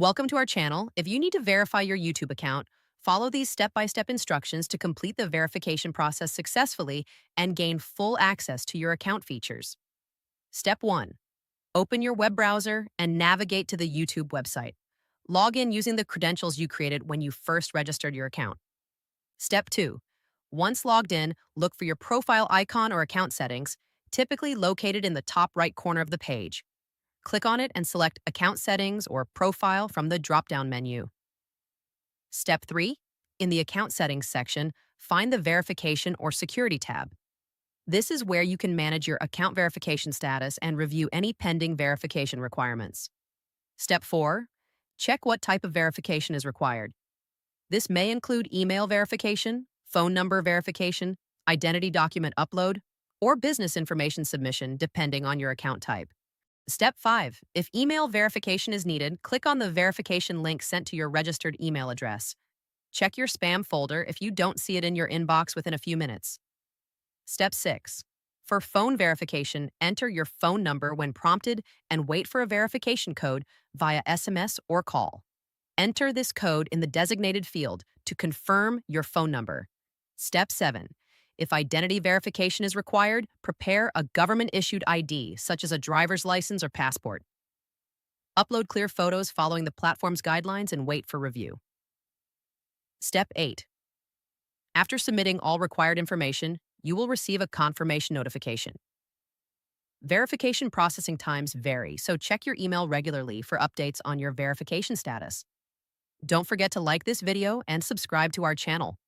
Welcome to our channel. If you need to verify your YouTube account, follow these step-by-step instructions to complete the verification process successfully and gain full access to your account features. Step 1. Open your web browser and navigate to the YouTube website. Log in using the credentials you created when you first registered your account. Step 2. Once logged in, look for your profile icon or account settings, typically located in the top right corner of the page. Click on it and select Account Settings or Profile from the drop-down menu. Step 3. In the Account Settings section, find the Verification or Security tab. This is where you can manage your account verification status and review any pending verification requirements. Step 4. Check what type of verification is required. This may include email verification, phone number verification, identity document upload, or business information submission depending on your account type. Step 5. If email verification is needed, click on the verification link sent to your registered email address. Check your spam folder if you don't see it in your inbox within a few minutes. Step 6. For phone verification, enter your phone number when prompted and wait for a verification code via SMS or call. Enter this code in the designated field to confirm your phone number. Step 7. If identity verification is required, prepare a government-issued ID, such as a driver's license or passport. Upload clear photos following the platform's guidelines and wait for review. Step 8. After submitting all required information, you will receive a confirmation notification. Verification processing times vary, so check your email regularly for updates on your verification status. Don't forget to like this video and subscribe to our channel.